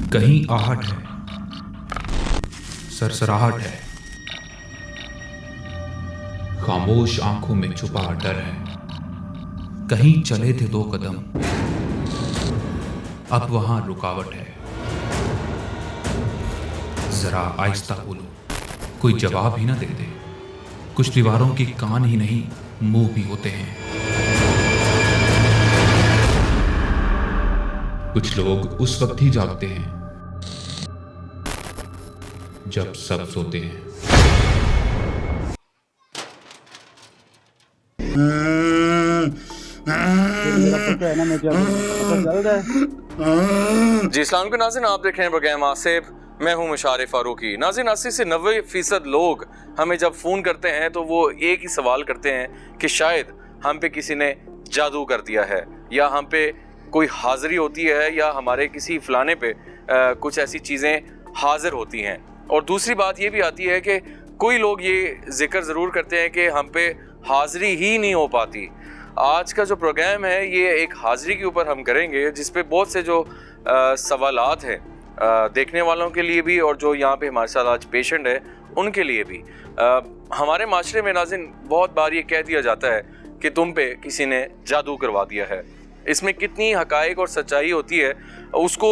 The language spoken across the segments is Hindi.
कहीं आहट है, सरसराहट है, खामोश आंखों में छुपा डर है। कहीं चले थे 2 कदम, अब वहां रुकावट है। जरा आहिस्ता बोलो, कोई जवाब ही ना दे दे। कुछ दीवारों की कान ही नहीं, मुंह भी होते हैं। कुछ लोग उस वक्त ही जागते हैं जब सब सोते हैं। जी अस्सलाम नाज़रीन, आप देख रहे हैं प्रोग्राम आसिफ। मैं हूं मुशारिफ फारूकी। नाज़रीन, 80 से 90% लोग हमें जब फ़ोन करते हैं तो वो एक ही सवाल करते हैं कि शायद हम पे किसी ने जादू कर दिया है, या हम पे कोई हाज़िरी होती है, या हमारे किसी फलाने पे कुछ ऐसी चीज़ें हाजिर होती हैं। और दूसरी बात ये भी आती है कि कोई लोग ये जिक्र ज़रूर करते हैं कि हम पे हाज़िरी ही नहीं हो पाती। आज का जो प्रोग्राम है ये एक हाज़िरी के ऊपर हम करेंगे, जिस पे बहुत से जो सवालात हैं देखने वालों के लिए भी, और जो यहाँ पे हमारे साथ आज पेशेंट है उनके लिए भी। हमारे माशरे में नाज़रीन बहुत बार ये कह दिया जाता है कि तुम पे किसी ने जादू करवा दिया है। इसमें कितनी हकायक और सच्चाई होती है उसको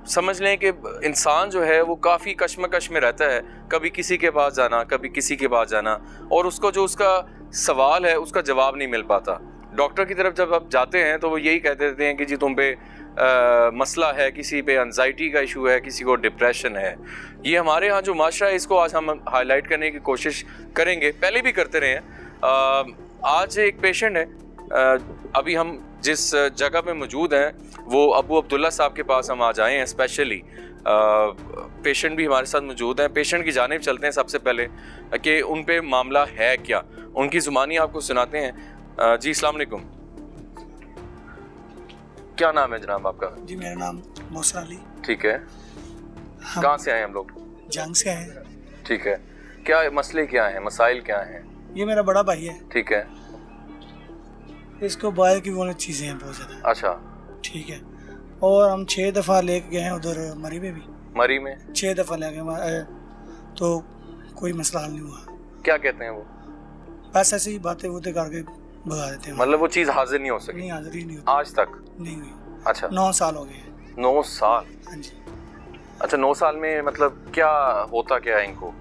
समझ लें कि इंसान जो है वो काफ़ी कश्मकश में रहता है। कभी किसी के पास जाना, कभी किसी के पास जाना, और उसको जो उसका सवाल है उसका जवाब नहीं मिल पाता। डॉक्टर की तरफ जब आप जाते हैं तो वो यही कहते रहते हैं कि जी तुम पे मसला है, किसी पे एंजाइटी का इशू है, किसी को डिप्रेशन है। ये हमारे यहाँ जो माशरा है इसको आज हम हाईलाइट करने की कोशिश करेंगे, पहले भी करते रहे हैं। आज एक पेशेंट है, अभी हम जिस जगह पे मौजूद हैं वो अबू अब्दुल्ला साहब के पास हम आज आए हैं स्पेशली। पेशेंट भी हमारे साथ मौजूद हैं। पेशेंट की जानिब चलते हैं सबसे पहले कि उन पे मामला है क्या, उनकी ज़ुबानी आपको सुनाते हैं। जी अस्सलाम वालेकुम, क्या नाम है जनाब आपका? जी मेरा नाम मौसर अली। ठीक है, कहाँ से आए हम लोग? जंग से आए। ठीक है, क्या मसले क्या हैं, मसाइल क्या हैं? ये मेरा बड़ा भाई है। ठीक है, इसको बाहर की वो चीज़ें हैं बहुत ज़्यादा। अच्छा, ठीक है। और हम 6 दफ़ा लेके गए हैं उधर मरी में भी। मरी में 6 दफ़ा ले गए तो कोई मसला हल नहीं हुआ। क्या कहते हैं वो? बस ऐसे ही बातें वोतें करके भगा देते हैं। मतलब वो चीज़ हाजिर नहीं हो सकी? नहीं, हाजिर ही नहीं होती आज तक नहीं हुई। अच्छा, 9 साल हो गए। 9 साल? हाँ जी। अच्छा, 9 साल में मतलब क्या होता क्या है इनको?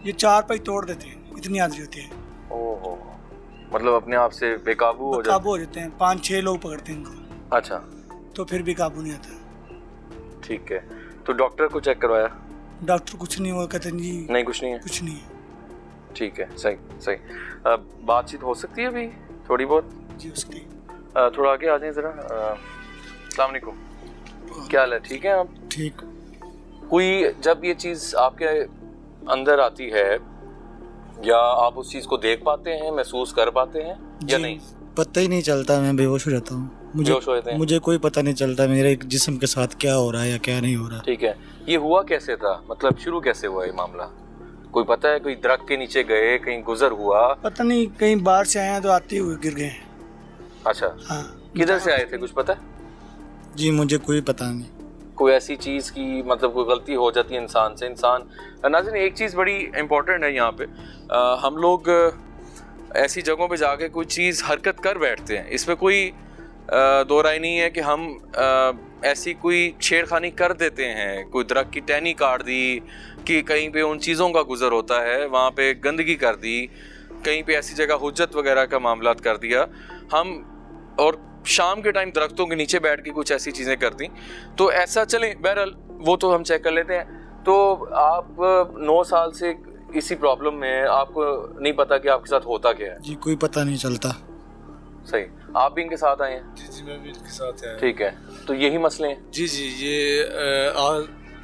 ये 4 पाई तोड़ देते हैं, इतनी हाजिरी होती है। ओहो, मतलब अपने आप से बेकाबू हो जाते हैं। 5-6 लोग पकड़ते हैं इनको। अच्छा, तो फिर भी काबू नहीं आता। ठीक है, तो डॉक्टर को चेक करवाया? डॉक्टर कुछ नहीं हुआ, कहते हैं जी नहीं, कुछ नहीं है। कुछ नहीं है। ठीक है, सही सही। बातचीत हो सकती है अभी थोड़ी बहुत? जी हो सकती है। थोड़ा आगे आ जाएं ज़रा। अस्सलाम वालेकुम, क्या हाल है? ठीक है आप? ठीक। कोई जब ये चीज़ आपके अंदर आती है, या आप उस चीज़ को देख पाते हैं, महसूस कर पाते हैं या नहीं? पता ही नहीं चलता, मैं बेहोश हो जाता हूँ। मुझे कोई पता नहीं चलता मेरे जिस्म के साथ क्या हो रहा है या क्या नहीं हो रहा। ठीक है, ये हुआ कैसे था, मतलब शुरू कैसे हुआ ये मामला? कोई पता है? कोई दरख्त के नीचे गए, कहीं गुजर हुआ? पता नहीं, कहीं बाहर से आए हैं तो आते हुए गिर गए। अच्छा, हाँ। किधर से आए थे, कुछ पता है? जी मुझे कोई पता नहीं। कोई ऐसी चीज़ की मतलब कोई गलती हो जाती है इंसान से? नाज़रीन, एक चीज़ बड़ी इम्पोर्टेंट है यहाँ पे। हम लोग ऐसी जगहों पे जाके कोई चीज़ हरकत कर बैठते हैं, इसमें कोई दो राय नहीं है कि हम ऐसी कोई छेड़खानी कर देते हैं। कोई दरख्त की टहनी काट दी, कि कहीं पे उन चीज़ों का गुजर होता है, वहाँ पे गंदगी कर दी, कहीं पे ऐसी जगह हुज्जत वगैरह का मामला कर दिया हम, और शाम के टाइम दरख्तों के नीचे बैठ के कुछ ऐसी चीज़ें कर दी। तो ऐसा चलें, बहरहाल वो तो हम चेक कर लेते हैं। तो आप 9 साल से इसी प्रॉब्लम में, आपको नहीं पता कि आपके साथ होता क्या है? जी कोई पता नहीं चलता। सही, आप भी इनके साथ आए हैं? जी मैं भी इनके साथ आया। ठीक है, तो यही मसले हैं? जी ये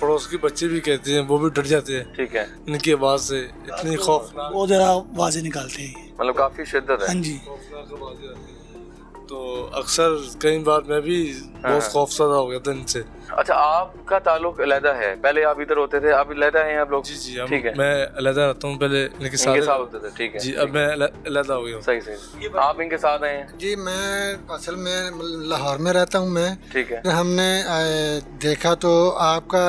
पड़ोस के बच्चे भी कहते हैं, वो भी डर जाते हैं। ठीक है, इनकी आवाज़ से इतनी खौफनाक, वो जरा आवाज़ें निकालते हैं, मतलब काफ़ी शिद्दत है। हाँ जी। खौफनाक आवाज़ें आती हैं। तो अक्सर कई बार मैं भी बहुत खौफजदा हो गया था इनसे। अच्छा, आपका ताल्लुक अलहदा है, पहले आप इधर होते थे, अब अलहदा हैं आप लोग? जी जी, ठीक है, मैं अलहदा रहता हूँ, पहले इनके साथ होते थे। ठीक है जी, अब मैं अलहदा हो गया हूँ। सही सही। आप इनके साथ आए हैं? जी, मैं असल में लाहौर में रहता हूँ मैं। ठीक है। हमने देखा तो आपका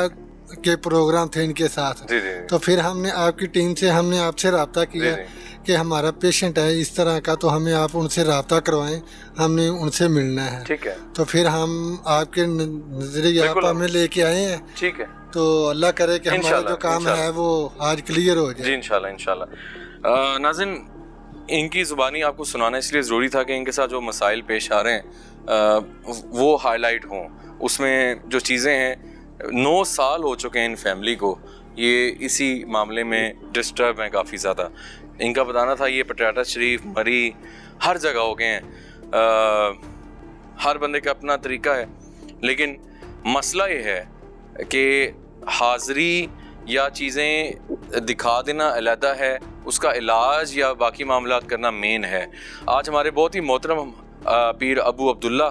के प्रोग्राम थे इनके साथ। जी जी। तो फिर हमने आपकी टीम से हमने आपसे रब्ता किया कि हमारा पेशेंट है इस तरह का, तो हमें आप उनसे रब्ता करवाएं, हमने उनसे मिलना है। ठीक है। तो फिर हम आपके नजरिए आप हमें लेके आए हैं। ठीक है। तो अल्लाह करे कि हमारा जो काम है वो आज क्लियर हो जाए। जी इंशाल्लाह इंशाल्लाह। नाज़रीन, इनकी ज़ुबानी आपको सुनाना इसलिए ज़रूरी था कि इनके साथ जो मसाइल पेश आ रहे हैं वो हाईलाइट हों। उसमें जो चीज़ें हैं, 9 साल हो चुके हैं इन फैमिली को, ये इसी मामले में डिस्टर्ब हैं काफ़ी ज़्यादा। इनका बताना था ये पटियाला शरीफ, मरी, हर जगह हो गए हैं। हर बंदे का अपना तरीका है, लेकिन मसला ये है कि हाज़री या चीज़ें दिखा देना अलहदा है, उसका इलाज या बाकी मामलात करना मेन है। आज हमारे बहुत ही मोहतरम पीर अबू अब्दुल्ला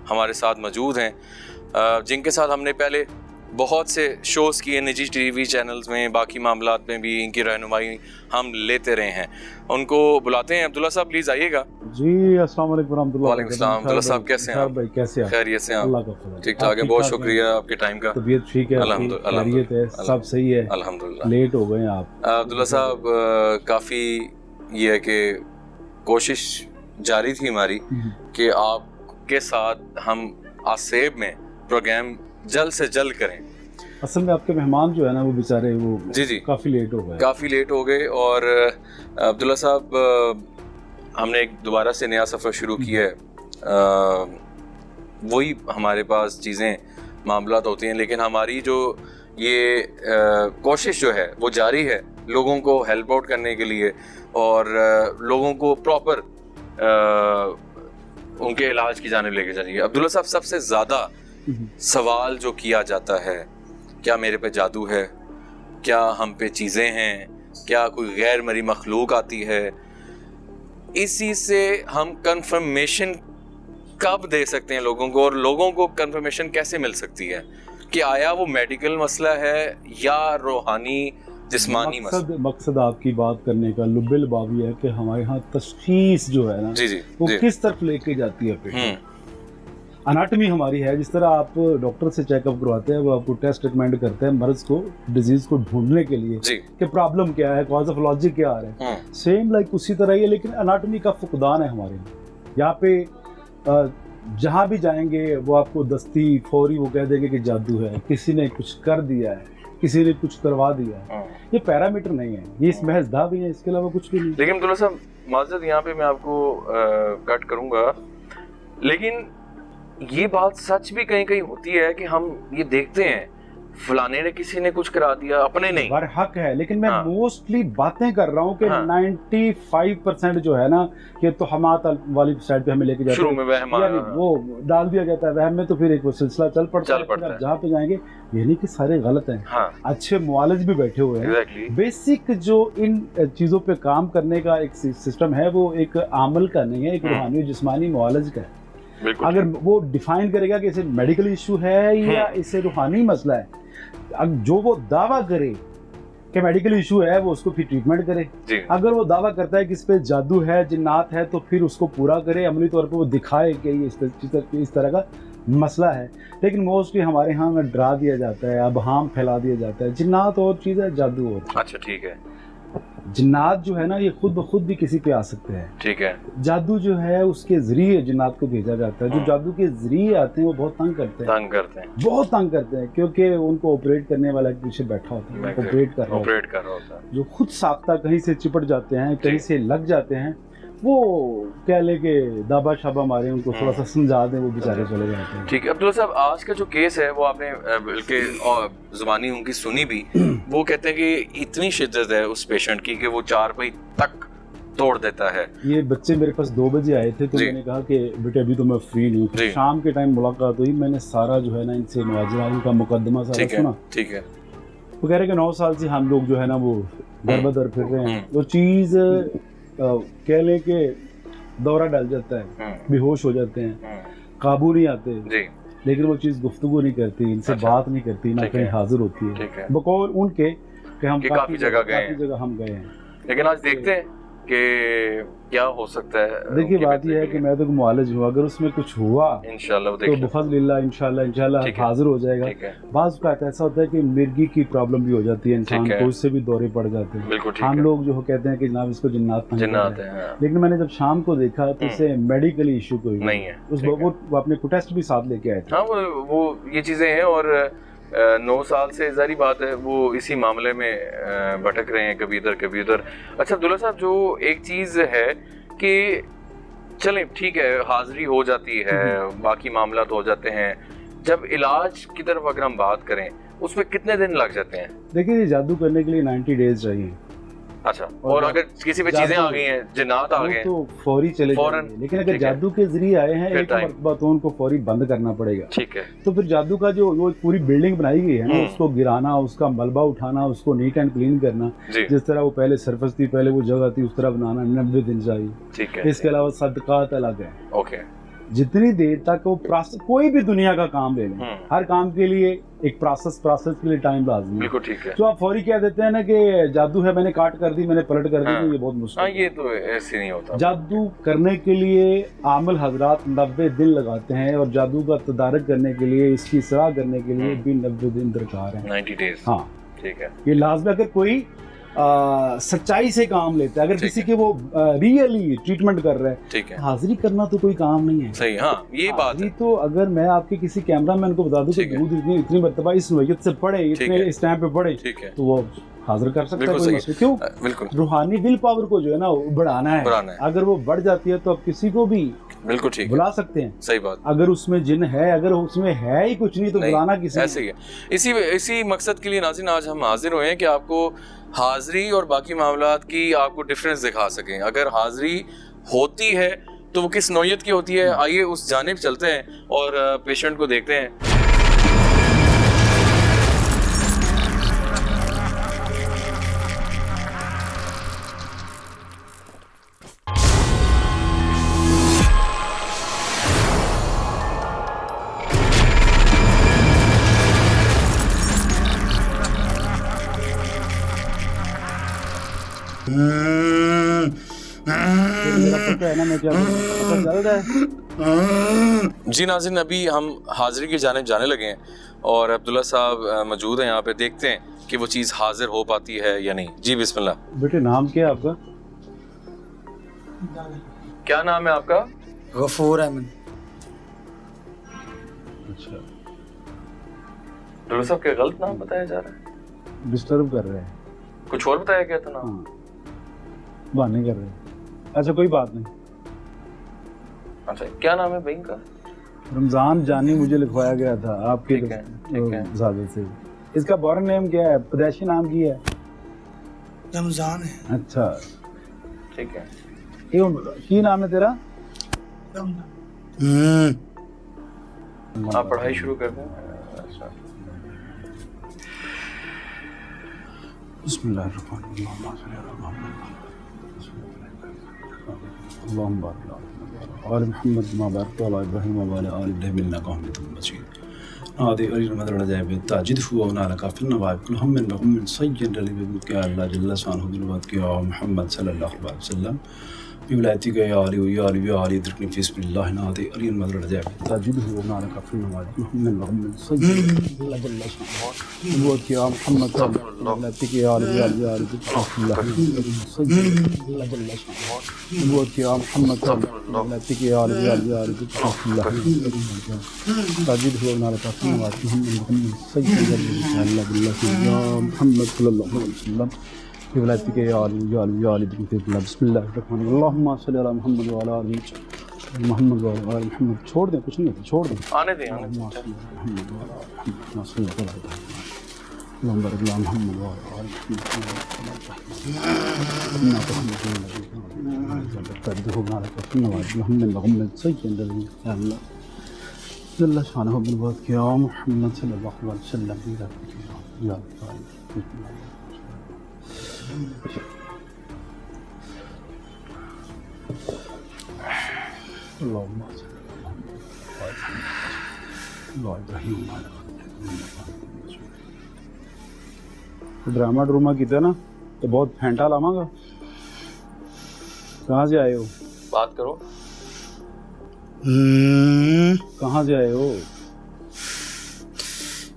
हमारे साथ मौजूद हैं, जिनके साथ हमने पहले बहुत से शोज़ किए निजी टीवी चैनल्स में, बाकी मामलात में भी इनकी रहनुमाई हम लेते रहे हैं। उनको बुलाते हैं। अब्दुल्ला साहब प्लीज़ आइएगा। जी, अस्सलाम वालेकुम रहमतुल्लाह। वालेकुम सलाम। अब्दुल्ला साहब कैसे हैं आप? भाई कैसे हैं? खैरियत से हैं? अल्लाह का फजल। ठीक ठाक है, बहुत शुक्रिया आपके टाइम का। तबीयत ठीक है? अल्हम्दुलिल्लाह, खैरियत है? सब सही है? अल्हम्दुलिल्लाह। लेट हो गए आप अब्दुल्ला साहब, काफ़ी ये है कि कोशिश जारी थी हमारी कि आपके साथ हम आसेब में प्रोग्राम जल्द से जल्द करें। असल में आपके मेहमान जो है ना वो बेचारे वो जी काफ़ी लेट हो गए। काफ़ी लेट हो गए। और अब्दुल्ला साहब, हमने एक दोबारा से नया सफ़र शुरू किया है। वही हमारे पास चीज़ें मामलात होती हैं, लेकिन हमारी जो ये कोशिश जो है वो जारी है लोगों को हेल्प आउट करने के लिए और लोगों को प्रॉपर उनके इलाज की जानिब लेके जानी है। अब्दुल्ला साहब, सबसे ज़्यादा सवाल जो किया जाता है, क्या मेरे पे जादू है, क्या हम पे चीज़ें हैं, क्या कोई गैर मरी मखलूक आती है, इसी से हम कंफर्मेशन कब दे सकते हैं लोगों को, और लोगों को कंफर्मेशन कैसे मिल सकती है कि आया वो मेडिकल मसला है या रूहानी जिस्मानी मसला? मकसद आपकी बात करने का लुब्बिल बाबी है कि हमारे यहाँ तशखीस जो है ना वो किस तरफ लेके जाती है पेशेंट। अनाटमी हमारी है, जिस तरह आप डॉक्टर से चेकअप करवाते हैं, वो आपको टेस्ट रिकमेंड करते हैं मर्ज को, डिजीज को ढूंढने के लिए कि प्रॉब्लम क्या है, कॉज ऑफ लॉजिक क्या आ रहा है। सेम लाइक उसी तरह ही है, लेकिन अनाटमी का फुकदान है हमारे यहाँ पे। जहाँ भी जाएंगे वो आपको दस्ती फौरी वो कह देंगे कि जादू है, किसी ने कुछ कर दिया है, किसी ने कुछ करवा दिया है। ये पैरामीटर नहीं है, ये इस महज दावे हैं, इसके अलावा कुछ भी नहीं। लेकिन अब्दुल्ला साहब, माज़रत यहाँ पे मैं आपको कट करूँगा, लेकिन ये बात सच भी कहीं कहीं होती है कि हम ये देखते हैं फलाने ने किसी ने कुछ करा दिया, अपने नहीं। हक है, लेकिन मैं मोस्टली बातें कर रहा हूँ कि 95% जो है ना ये तो हमात वाली साइड पे हमें लेके जाते हैं। शुरू में वहम वो डाल दिया जाता है वहम में, तो फिर एक वो सिलसिला चल पड़ता है। जहाँ पे जाएंगे ये नहीं कि सारे गलत हैं। अच्छे मुआलिज भी बैठे हुए हैं। बेसिक जो इन चीज़ों पे काम करने का एक सिस्टम है वो एक आमल का नहीं है, एक रूहानी जिस्मानी मुआलिज का है। अगर वो डिफाइन करेगा कि इसे मेडिकल इशू है या इसे रूहानी मसला है, जो वो दावा करे कि मेडिकल इशू है वो उसको फिर ट्रीटमेंट करे। अगर वो दावा करता है कि इस पे जादू है, जिन्नात है, तो फिर उसको पूरा करे, अमली तौर पे वो दिखाए कि ये इस तरह का मसला है। लेकिन मोस्टली हमारे यहाँ में डरा दिया जाता है, अबहाम फैला दिया जाता है। जिन्नात और चीज़ है, जादू और। अच्छा ठीक है। जिन्नात जो है ना ये खुद ब खुद भी किसी पे आ सकते हैं। ठीक है। जादू जो है उसके जरिए जिन्नात को भेजा जाता है। जो जादू के जरिए आते हैं वो बहुत तंग करते हैं, बहुत तंग करते हैं, क्योंकि उनको ऑपरेट करने वाला पीछे बैठा होता है, ऑपरेट कर रहा होता है। जो खुद साख्ता कहीं से चिपट जाते हैं, कहीं से लग जाते हैं, वो कह ले के दाबा शाबा मारे, उनको थोड़ा सा समझा दें, वो बेचारे चले जाते हैं। ठीक है। अब्दुल्ला साहब, आज का जो केस है वो आपने बल्कि ज़ुबानी उनकी सुनी भी, वो कहते हैं कि इतनी शिद्दत है उस पेशेंट की कि वो 4 पाई तक तोड़ देता है। ये बच्चे मेरे पास 2 बजे आए थे, तो मैंने कहा कि बेटे अभी तो मैं फ्री नहीं हूँ। शाम के टाइम मुलाकात हुई, मैंने सारा जो है ना इनसे नवाजुल का मुकदमा सारा सुना। ठीक है। वो कह रहे कि 9 साल से हम लोग जो है ना वो दर बदर फिर रहे हैं। वो चीज़ कह लें कि दौरा डल जाता है, बेहोश हो जाते हैं, काबू नहीं आते जी। लेकिन वो चीज़ गुफ्तगू नहीं करती, इनसे बात नहीं करती, ना कहीं हाजिर होती है बकौल उनके कि हम काफ़ी जगह हम गए हैं। लेकिन आज देखते हैं कि क्या हो सकता है। देखिए बात यह है कि मैं तो मुआलिज हूँ, अगर उसमें कुछ हुआ इंशाल्लाह तो बफज़लिल्लाह इंशाल्लाह हाजिर हो जाएगा। बाज़ का ऐसा होता है कि मिर्गी की प्रॉब्लम भी हो जाती है इंसान को, उससे भी दौरे पड़ जाते हैं। हम लोग जो कहते हैं कि जनाब इसको जिन्नात है, लेकिन मैंने जब शाम को देखा तो इसे मेडिकली इशू कोई नहीं है, वो अपने को टेस्ट भी साथ लेके आए थे। हाँ वो ये चीज़ें हैं और 9 साल से जारी बात है वो इसी मामले में भटक रहे हैं, कभी इधर कभी उधर। अच्छा अब्दुल्ला साहब, जो एक चीज़ है कि चलें ठीक है हाजिरी हो जाती है, बाकी मामला तो हो जाते हैं, जब इलाज की तरफ अगर हम बात करें उसमें कितने दिन लग जाते हैं? देखिए जादू करने के लिए 90 डेज चाहिए। अच्छा, और अगर किसी पे चीजें आ गई हैं, जिन्नात आ गए हैं, तो फौरी चले जाएंगे। लेकिन अगर जादू के जरिए आए हैं एक मर्तबा तो उनको फौरी बंद करना पड़ेगा। ठीक है। तो फिर जादू का जो वो पूरी बिल्डिंग बनाई गई है ना, उसको गिराना, उसका मलबा उठाना, उसको नीट एंड क्लीन करना, जिस तरह वो पहले सरफस थी, पहले वो जगह थी, उस तरह बनाना 90 दिन चाहिए। ठीक है। इसके अलावा सदकात अलग है। ओके। जितनी देर तक वो प्रोसेस, कोई भी दुनिया का काम ले लें, हर काम के लिए एक प्रोसेस के लिए टाइम लाजमी है। बिल्कुल ठीक है। तो आप फौरी कह देते हैं ना कि जादू है, मैंने काट कर दी, मैंने पलट कर दी, तो ये बहुत मुश्किल है। ये तो ऐसे नहीं होता। जादू करने के लिए आमल हजरात 90 दिन लगाते हैं, और जादू का तदारक करने के लिए, इसकी सलाह करने के लिए भी 90 दिन दरकार है। 90 डेज। हाँ ठीक है। ये लाजमी, अगर कोई सच्चाई से काम लेता है, अगर किसी के वो रियली ट्रीटमेंट कर रहा है, ठीक है, हाजिरी करना तो कोई काम नहीं है। सही, हाँ ये बात है। तो अगर मैं आपके किसी कैमरामैन को बता दूं कि दूध इतनी मर्तबा इस नोयत से पढ़े, इतने इस टाइम पे पढ़े, तो वो हाजिर कर सकता है, कोई मसला क्यों? बिल्कुल। रूहानी विल पावर को जो है ना बढ़ाना है, अगर वो बढ़ जाती है तो आप किसी को भी बिल्कुल ठीक बुला सकते हैं। सही बात। अगर उसमें जिन है, अगर उसमें है ही कुछ नहीं तो बुलाना किसी। ऐसे ही है। इसी मकसद के लिए नाज़रीन आज हम हाजिर हुए हैं कि आपको हाजिरी और बाकी मामलात की आपको डिफरेंस दिखा सकें। अगर हाजिरी होती है तो वो किस नौयत की होती है, आइए उस जानिब चलते हैं और पेशेंट को देखते हैं। जी नाज़रीन, अभी हम हाजिरी की जानिब जाने लगे हैं और अब्दुल्ला साहब मौजूद हैं यहाँ पे। देखते हैं कि वो चीज़ हाजिर हो पाती है या नहीं। जी बिस्मिल्लाह। बेटे नाम क्या है आपका? क्या नाम है आपका? गफूर अहमद। अच्छा, अब्दुल्ला साहब के गलत नाम बताया जा रहा है, डिस्टर्ब कर रहे हैं। कुछ और बताया गया था नाम? बहाने कर रहे हैं। अच्छा कोई बात नहीं। अच्छा, क्या नाम है बहन का? रमजान जानी मुझे लिखवाया गया था आपके ज़ादे से। इसका बॉर्न नेम क्या है, पैदाइशी नाम की है? रमजान है। अच्छा ठीक है। की नाम है तेरा? आप पढ़ाई शुरू कर दें। अच्छा। और मोहम्मद माबारक अला इब्राहीम व अला आलि इब्राहीम इन्नका हमीदुम मजीद। आदि अली मदर जाए ताजिद हुआ ना लका फिल नवाब कुल हम में हम सय्यद अली के अल्लाह जल्ल शान बिलवत के मोहम्मद सल्लल्लाहु अलैहि वसल्लम बिवलायती के या अली दरकनी बिस्मिल्लाह नादि अली मदर जाए ताजिद हुआ ना लका फिल नवाब हम में हम सय्यद अल्लाह जल्ल शान बिलवत के मोहम्मद सल्लल्लाहु अलैहि के अली बिस्मिल्लाह अल्लाह जल्ल शान बिलवत के मोहम्मद सल्लल्लाहु अलैहि के अली बिस्मिल्लाह ताजिद हुआ ना लका फिल नवाब हम सय्यद अल्लाह जल्ल शान मोहम्मद सल्लल्लाहु अलैहि वसल्लम बिवलायती के या अली बिस्मिल्लाह अल्लाहुम्मा सल्ली अला मुहम्मद व अला आलि मुहम्मद व अला आलि मुहम्मद। छोड़ दें, कुछ नहीं होता, छोड़ दें, आने दें। ड्रामा ड्रूमा किया ना तो बहुत फेंटा लावांगा। कहाँ से आए हो? बात करो। कहाँ से आए हो?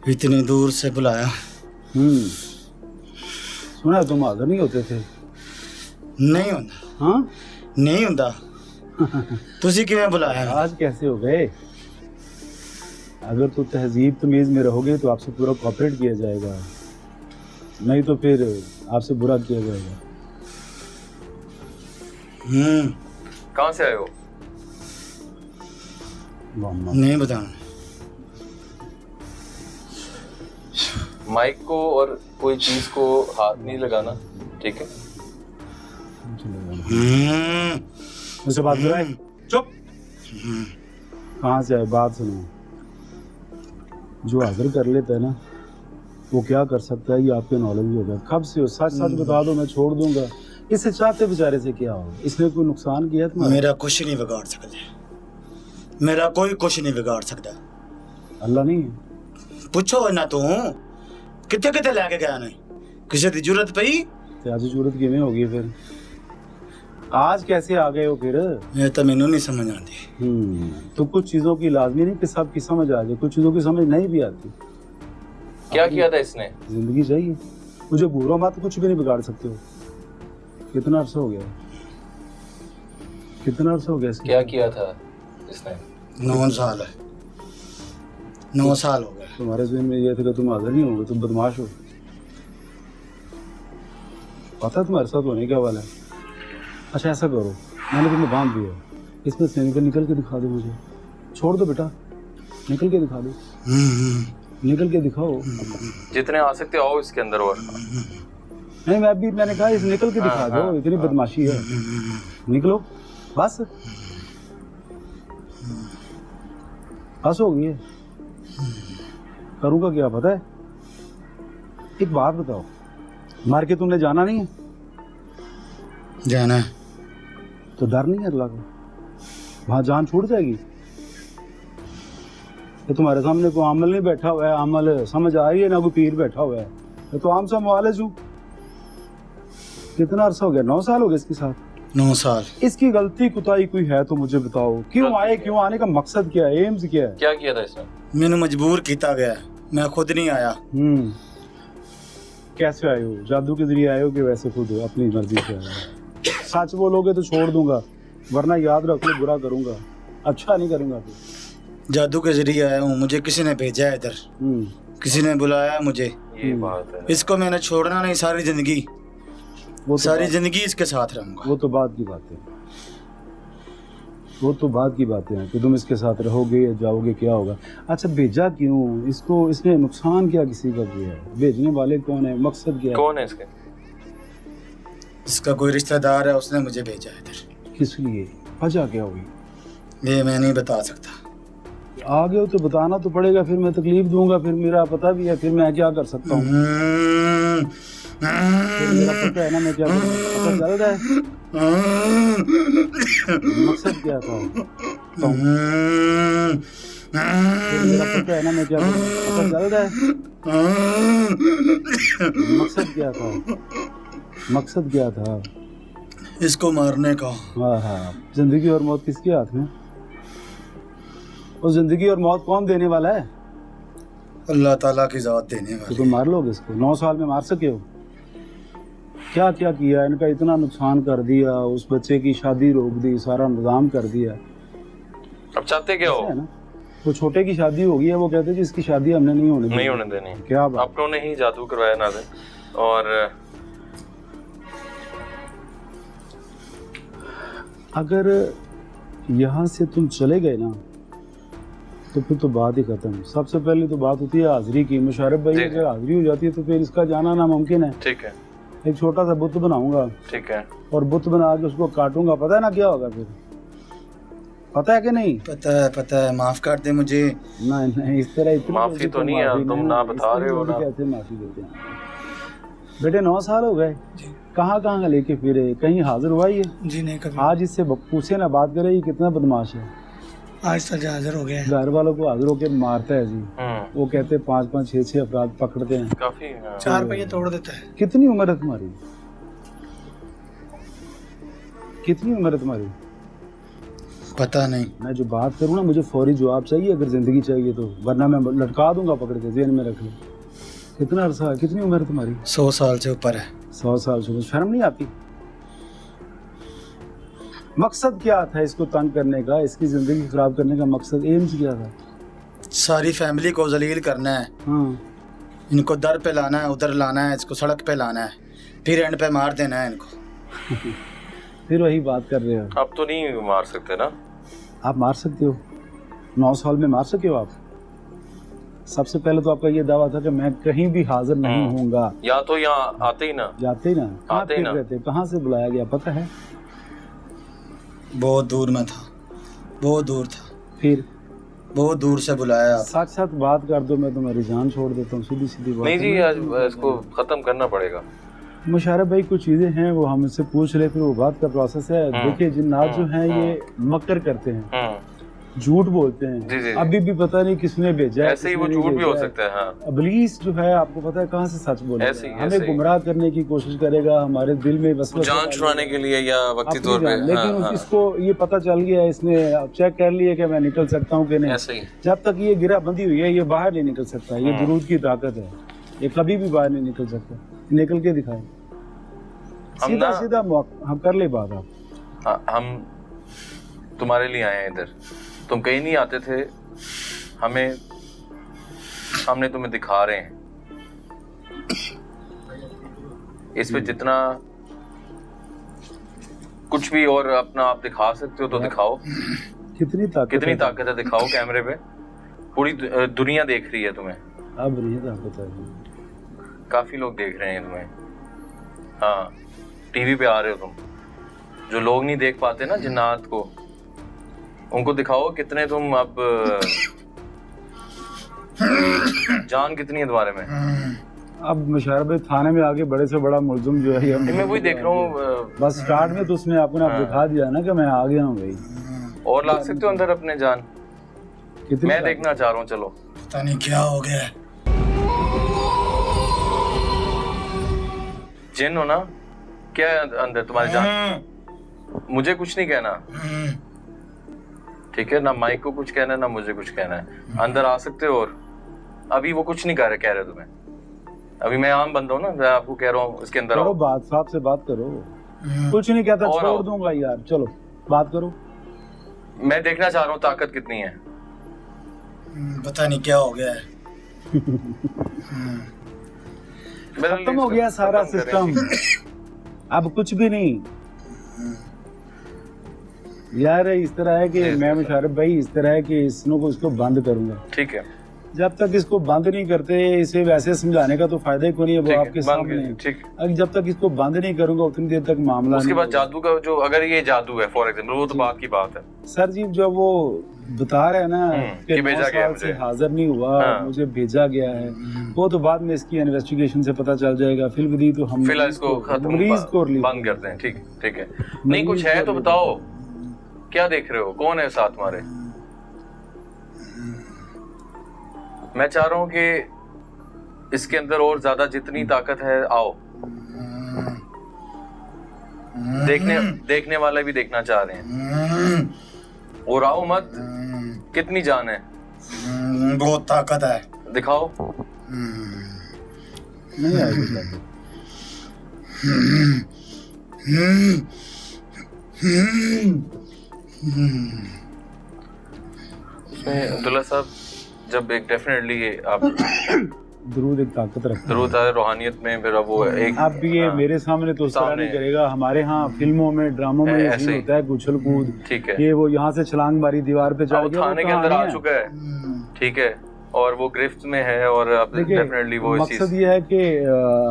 इतनी दूर से बुलाया। सुना तुम हाजिर नहीं होते थे। नहीं होता। हाँ नहीं होता। तुसी किवें बुलाया? आज कैसे हो गए? अगर तो तहजीब तमीज में रहोगे तो आपसे पूरा कोऑपरेट किया जाएगा, नहीं तो फिर आपसे बुरा किया जाएगा। कहाँ से आए हो? नहीं बताना। माइक को और कोई चीज को हाथ नहीं लगाना, ठीक है? मुझसे बात कराए। चुप। कहाँ से आए? बात सुनो। जो हाजिर कर लेता है ना वो क्या कर सकता है ये आपके नॉलेज होगा। कब से हो? सच सच बता दो, मैं छोड़ दूंगा। इससे चाहते बेचारे से क्या होगा? इसने कोई नुकसान किया तुम्हारा? मेरा कुछ नहीं बिगाड़ सकता। मेरा कोई कुछ नहीं बिगाड़ सकता। अल्लाह नहीं है? पूछो ना तू कितने कितने लेके गया नहीं, किसी की जरूरत पई तो आज जरूरत किवें होगी फिर? आज कैसे आ गए हो फिर? ये तो मैनू नहीं समझ आती। तो कुछ चीजों की लाजमी नहीं कि सबकी समझ आ जाए, कुछ चीजों की समझ नहीं भी आती। क्या किया था इसने? जिंदगी चाहिए मुझे, घूरो मत, कुछ भी नहीं बिगाड़ सकते हो। कितना अर्सा हो गया? कितना अर्सा हो गया इसके? क्या किया था इसने? 9 साल है। 9 साल हो गए। तुम्हारे ज़हन में ये था कि तुम हाजिर नहीं होगे, तुम बदमाश हो। पता है तुम्हारे साथ होने क्या वाला है? अच्छा ऐसा करो, मैंने तुम्हें बांध दिया, इसमें से निकल के दिखा दो मुझे। छोड़ दो बेटा, निकल के दिखा दो। निकल के दिखाओ। जितने आ सकते आओ इसके अंदर। और नहीं मैंने कहा इस निकल के दिखा दो, इतनी बदमाशी है। निकलो बस, बस हो गई है। करूँगा क्या पता है? एक बात बताओ, मार के तुमने जाना नहीं है? जाना है। तो डर नहीं है अल्लाह का? वहाँ जान छूट जाएगी। तो तुम्हारे सामने कोई आमल नहीं बैठा हुआ है, आमल समझ आ रही है ना, कोई पीर बैठा हुआ है। मैं तो आम सा मुआलिज हूँ। कितना अरसा हो गया? 9 साल हो गए इसके साथ। 9 साल। इसकी गलती कुताही कोई है तो मुझे बताओ, क्यों आए, क्यों आने का मकसद क्या है, एम्स क्या है? क्या किया था इसने? मैंने मजबूर किया गया, मैं खुद नहीं आया। कैसे आए हो? जादू के जरिए आए हो कि वैसे खुद हो अपनी मर्जी से आए हो? सच बोलोगे तो छोड़ दूंगा, वरना याद रख लो बुरा करूंगा, अच्छा नहीं करूंगा फिर। जादू के जरिए आया हूँ, मुझे किसी ने भेजा है इधर, किसी ने बुलाया मुझे। ये बात है। इसको मैंने छोड़ना नहीं सारी जिंदगी, वो सारी जिंदगी इसके साथ रहूंगा। वो तो बात की बात है, वो तो बात की बातें हैं कि तुम इसके साथ रहोगे या जाओगे, क्या होगा। अच्छा भेजा क्यों इसको? इसने नुकसान क्या किसी का किया है? भेजने वाले कौन है? मकसद क्या है? कौन है इसके? इसका कोई रिश्तेदार है, उसने मुझे भेजा है इधर। किस लिए? वजह क्या होगी? ये मैं नहीं बता सकता। आ गए हो तो बताना तो पड़ेगा, फिर मैं तकलीफ दूंगा, फिर मेरा पता भी है, फिर मैं क्या कर सकता हूँ? मेरा पता है ना मैं क्या करूँ, पता चल रहा है मकसद क्या था। मेरा पता है ना मैं क्या करूँ, पता चल रहा है मकसद क्या था। मकसद क्या था? इसको मारने का। हाँ, जिंदगी और मौत किसके हाथ में? और जिंदगी और मौत कौन देने वाला है? अल्लाह ताला की ज़ात देने वाला। तो तुम मार लोगे इसको? 9 साल में मार सके हो? क्या क्या किया? इनका इतना नुकसान कर दिया, उस बच्चे की शादी रोक दी, सारा निजाम कर दिया। अब चाहते क्या हो? है ना, वो छोटे की शादी हो गई है, वो कहते हैं इसकी शादी हमने नहीं होने देनी। क्या बात? अपनों ने ही जादू करवाया नाज़िर। और अगर यहाँ से तुम चले गए ना तो फिर तो बात ही खत्म। सबसे पहले तो बात होती है हाजिरी की। मुशर्रफ भाई अगर हाजिरी हो जाती है तो फिर इसका जाना नामुमकिन है। ठीक है। एक छोटा सा बुत बनाऊंगा, ठीक है, और बुत बना के उसको काटूंगा। पता है ना क्या होगा फिर? पता है कि नहीं? पता है। माफ कर दे मुझे। नहीं इस तरह इतनी माफी तो नहीं है, तुम ना बता रहे हो ना। कैसे माफी देते हैं? बेटे 9 साल हो गए, कहाँ कहाँ लेके फिरे, कहीं हाजिर हुआ ही है? जी नहीं कभी। आज इससे पूछे ना, बात करे, ये कितना बदमाश है। आज तक हाजिर हो गया है। घर वालों को हाजिर होकर मारता है जी। वो कहते 5-5, 6-6 अपराध पकड़ते हैं, काफी 4 पहिए तोड़ देता है। कितनी उम्र है तुम्हारी? कितनी उम्र है तुम्हारी? पता नहीं। मैं जो बात करूँ ना, मुझे फौरी जवाब चाहिए अगर जिंदगी चाहिए तो, वरना मैं लटका दूंगा पकड़ के, जेल में रख लो। कितना अरसा है, कितनी उम्र है तुम्हारी? 100 साल से ऊपर है। 100 साल से? शर्म नहीं आती? मकसद क्या था इसको तंग करने का, इसकी जिंदगी खराब करने का मकसद, एम्स क्या था? सारी फैमिली को जलील करना है। हाँ, इनको दर पे लाना है, उधर लाना है, इसको सड़क पे लाना है, फिर एंड पे मार देना है इनको। फिर वही बात कर रहे हो। अब तो नहीं मार सकते ना? आप मार सकते हो, 9 साल में मार सके हो आप? सबसे पहले तो आपका ये दावा था कि मैं कहीं भी हाजिर नहीं होऊंगा। या तो यहाँ आते ही ना, जाते ही ना, कहाँ आते ही फिर ना। रहते, कहाँ से बुलाया गया पता है? बहुत दूर में था, बहुत दूर था, फिर बहुत दूर से बुलाया। साथ साथ बात कर दो, मैं तुम्हारी जान छोड़ देता हूँ, सीधी सीधी बात। नहीं जी, आज इसको खत्म करना पड़ेगा। मुशारफ भाई, कुछ चीजें हैं वो हम इससे पूछ ले, फिर वो बात का प्रोसेस है। देखिए जिन्नात जो हैं ये मक्कर करते हैं, झूठ बोलते हैं। जी, जी। अभी भी पता नहीं किसने भेजा है, ऐसे ही वो किसने झूठ नहीं भी हो भेजा है। सकता है। हाँ, इब्लीस जो है आपको पता है कहाँ से सच बोलेगा, ऐसे ही, हमें ऐसे ही। गुमराह करने की कोशिश करेगा, हमारे दिल में बस जान छुड़ाने के लिए या वक्ती अपनी तौर पे। जान। लेकिन हाँ, इसको ये पता चल गया, इसने चेक कर लिया कि मैं निकल सकता हूँ कि नहीं। ऐसे ही। जब तक ये गिरा बंदी हुई है, ये बाहर नहीं निकल सकता। ये दुरूद की ताकत है, ये कभी भी बाहर नहीं निकल सकता। निकल के दिखाए, सीधा सीधा हम कर ले बात। आप हम तुम्हारे लिए आए हैं इधर, तुम कहीं नहीं आते थे, हमने तुम्हें दिखा रहे हैं। इस पे जितना कुछ भी और अपना आप दिखा सकते हो तो दिखाओ। कितनी ताकत है दिखाओ कैमरे पे, पूरी दुनिया देख रही है तुम्हें। अब नहीं ताकत है, काफी लोग देख रहे हैं तुम्हें। हाँ, टीवी पे आ रहे हो तुम। जो लोग नहीं देख पाते ना जिन्नात को, उनको दिखाओ कितने तुम अब जान कितनी है तुम्हारे में। अब मुशारफ भाई थाने में आगे बड़े से बड़ा मुलजुम जो है, मैं वही देख रहा हूँ। बस स्टार्ट में तो उसने अपने आप दिखा दिया ना कि मैं आ गया हूँ भाई। और ला सकते हो अंदर अपने जान? मैं देखना चाह रहा हूँ। चलो, पता नहीं क्या हो गया है। जिन हो ना? क्या है अंदर तुम्हारी जान? मुझे कुछ नहीं कहना, ठीक है ना? माइक को कुछ कहना है ना मुझे कुछ कहना है। अंदर आ सकते हो। और अभी वो कुछ नहीं कह रहे तुम्हें। अभी मैं आम बंदा हूँ ना, मैं आपको कह रहा हूँ इसके अंदर आओ। बात साहब से बात करो। कुछ नहीं कहता, छोड़ दूंगा यार। चलो बात करो। मैं देखना चाह रहा हूँ ताकत कितनी है। पता नहीं क्या हो गया है। खत्म हो गया सारा सिस्टम, अब कुछ भी नहीं यार। इस तरह है कि मैं मुशारफ भाई, इस तरह है कि इसको बंद करूंगा। ठीक है, जब तक इसको बंद नहीं करते, इसे वैसे समझाने का तो फायदा ही कोई नहीं है, वो आपके सामने है। ठीक। जब तक इसको बंद नहीं करूंगा उतनी देर तक मामला। उसके बाद जादू का जो, अगर ये जादू है फॉर एग्जांपल, वो तो बात की बात है। सर जी जो वो बता रहे हैं ना कि भेजा गया मुझे, हाजिर नहीं हुआ, मुझे भेजा गया है, वो तो बाद में इसकी इन्वेस्टिगेशन से पता चल जाएगा। फिलहाल तो हम फिलहाल इसको मरीज को बंद करते हैं। ठीक, ठीक है। नहीं कुछ है तो बताओ, क्या देख रहे हो? कौन है साथ हमारे? मैं चाह रहा हूँ कि इसके अंदर और ज्यादा जितनी ताकत है आओ। देखने वाले भी देखना चाह रहे हैं। और आओ मत। कितनी जान है? बहुत ताकत है। दिखाओ। नहीं आएगी। उसमें अब्दुल्ला साहब, जब एक डेफिनेटली आप दरूद एक ताकत रखता है, दरूद है रूहानियत में, फिर अब वो एक अब भी ये मेरे सामने तो सारा नहीं करेगा। हमारे यहाँ फिल्मों में, ड्रामों में ऐसे होता है उछल कूद। ठीक है, ये वो यहाँ से छलांग मारी दीवार पे जाओगे, थाने के अंदर आ चुका है। ठीक है, और वो गिरफ्त में है। और अब डेफिनेटली वो मकसद ये है कि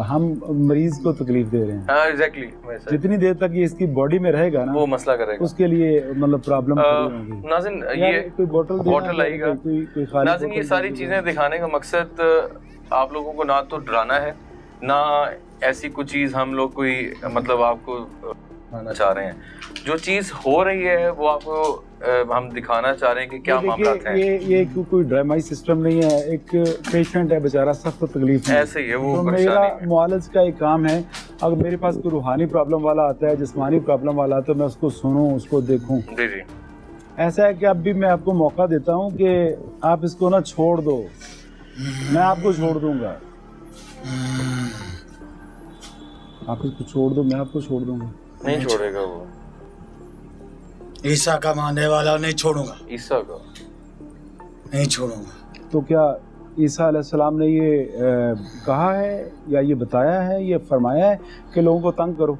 हम मरीज को तकलीफ दे रहे हैं। हाँ, एग्जैक्टली। जितनी देर तक ये इसकी बॉडी में रहेगा ना, वो मसला करेगा। उसके लिए मतलब प्रॉब्लम होगी। नाज़िन, ये कोई बोतल आएगा। नाज़िन, ये सारी चीजें दिखाने का मकसद आप लोगों को ना तो डराना है, ना ऐसी कुछ चीज़ हम लोग कोई मतलब आपको दिखाना चाह रहे हैं, जो चीज़ हो रही है वो आपको हम दिखाना चाह रहे हैं कि क्या मामला है? ये कोई ड्रामाई सिस्टम नहीं है, एक पेशेंट है बेचारा, सख्त तकलीफ में, ऐसे ही है वो तो मेरा परेशानी में। मुआलज का एक काम है, अगर मेरे पास कोई रूहानी प्रॉब्लम वाला आता है, जिस्मानी प्रॉब्लम वाला आता है, तो मैं उसको सुनूं, उसको देखूं। जी जी ऐसा है कि अब भी मैं आपको मौका देता हूं कि आप इसको ना छोड़ दो, मैं आपको छोड़ दूंगा, आप इसको छोड़ दो, मैं आपको छोड़ दूंगा। नहीं छोड़ेगा वो, ईसा का मानने वाला नहीं छोड़ूंगा, ईसा का नहीं छोड़ूंगा। तो क्या ईसा अलैहिस्सलाम ने ये कहा है या ये बताया है, ये फरमाया है कि लोगों को तंग करो?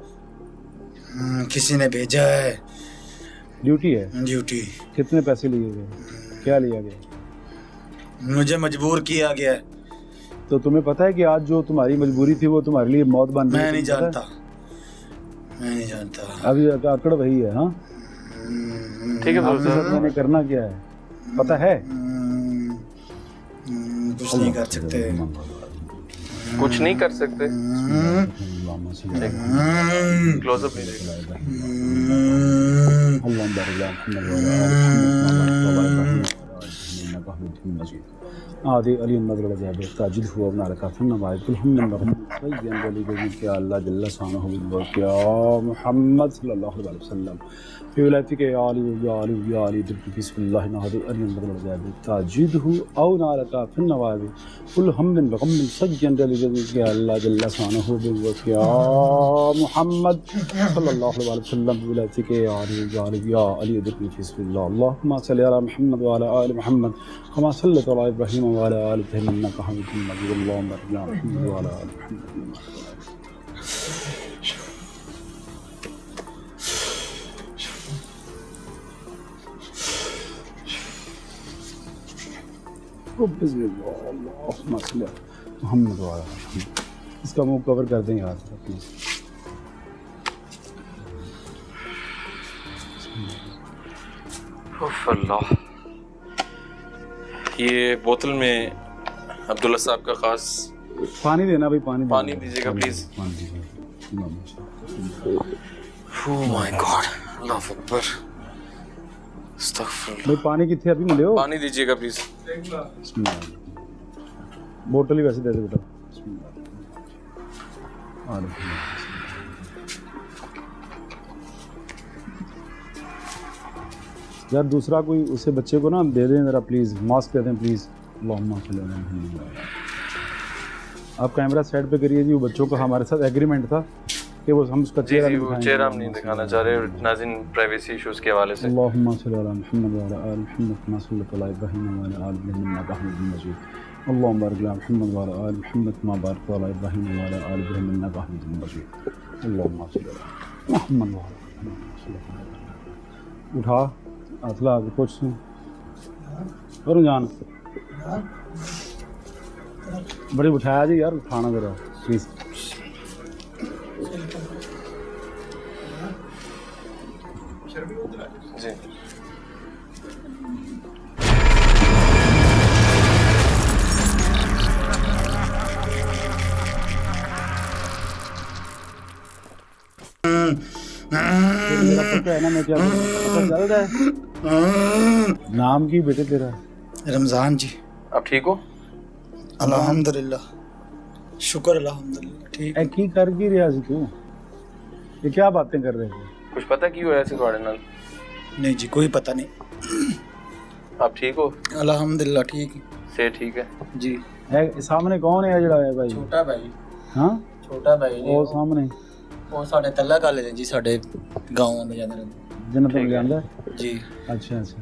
किसी ने भेजा है, ड्यूटी है। ड्यूटी। कितने पैसे लिए गए, क्या लिया गया? मुझे मजबूर किया गया है। तो तुम्हें पता है कि आज जो तुम्हारी मजबूरी थी वो तुम्हारे लिए मौत बन गई? मैं नहीं जानता, मैं नहीं जानता। अभी आकड़ वही है। हाँ ठीक है आपके साथ मैंने करना क्या है पता है? कुछ नहीं कर सकते, कुछ नहीं कर सकते। क्लोजअप आदि अली नज़र जाब ताजिद हुआ बना रखा था नवाज कुल हम जनरली के अल्लाह जल्ला शान हो क्या मोहम्मद सल्लल्लाहु अलैहि वसल्लम फिलाती के आली बिस्मिल्लाह नहदी अली नज़र जाब ताजिद हु औ ना रखा फिर नवाज कुल हम जनरली के अल्लाह जल्ला शान हो क्या मोहम्मद सल्लल्लाहु अलैहि वसल्लम फिलाती के आली बिस्मिल्लाह अल्लाहुम्मा सल्लि अला मुहम्मद व अला आलि मुहम्मद कमा सल्लैता अला इब्राहीम व अला आलि इब्राहीम इन्नका हमीदुम मजीद अल्लाहुम्मा बारिक अला मुहम्मद व अला आलि मुहम्मद। अल्लाहुम्मा सल्लि अला मुहम्मद व अला आलि मुहम्मद। इसका मुंह कवर कर दें यार प्लीज। अल्लाह, ये बोतल में अब्दुल्ला साहब का खास पानी देना भाई, पानी दीजिएगा प्लीज। पानी दीजिए। ओह माय गॉड, अल्लाह अकबर, अस्तगफिरुल्लाह। भाई पानी कितने अभी मिले हो? पानी दीजिएगा प्लीज। बिस्मिल्लाह। बोतल ही वैसे दे दे बेटा। बिस्मिल्लाह। यार दूसरा कोई उसे बच्चे को ना दे दें जरा प्लीज़, मास्क दे दें प्लीज़। अल्लाहुम्मा सल्लि अला मुहम्मद। आप कैमरा साइड पे करिए जी। वो बच्चों का हमारे साथ एग्रीमेंट था कि वो हम उसका चेहरा वो चेहरा हम नहीं दिखाना चाह रहे, नाज़रीन प्राइवेसी इश्यूज के हवाले से। अल्लाहुम्मा सल्लि अला मुहम्मद व अला आलि मुहम्मद कमा सल्लैता अला इब्राहीम व अला आलि इब्राहीम इन्नका हमीदुम मजीद। अल्लाहुम्मा बारिक अला मुहम्मद व अला आलि मुहम्मद कमा बारकता अला इब्राहीम व अला आलि इब्राहीम इन्नका हमीदुम मजीद। अल्लाहुम्मा सल्लि अला मुहम्मद व अला आलि। उठा अतला कुछ करूँ जान बड़ी उठाया जी यार, उठाना जरा प्लीज। जी मेरा पता है ना मैं क्या पता चल रहा है। नाम की बेटे तेरा? रमजान जी। आप ठीक हो? अल्हम्दुलिल्लाह, शुक्र अल्हम्दुलिल्लाह ठीक है। की कर की रिया सी तू, ये क्या बातें कर रहे थे? कुछ पता क्यों है ऐसे ਤੁਹਾਡੇ ਨਾਲ? नहीं जी, कोई पता नहीं। आप ठीक हो? अल्हम्दुलिल्लाह ठीक से ठीक है जी। है सामने कौन है जड़ा है भाई? छोटा भाई। हाँ छोटा भाई वो सामने वो साढ़े तल्ला काले जी, साढ़े गाँव में जाते जन्नत में जाता जी। अच्छा अच्छा।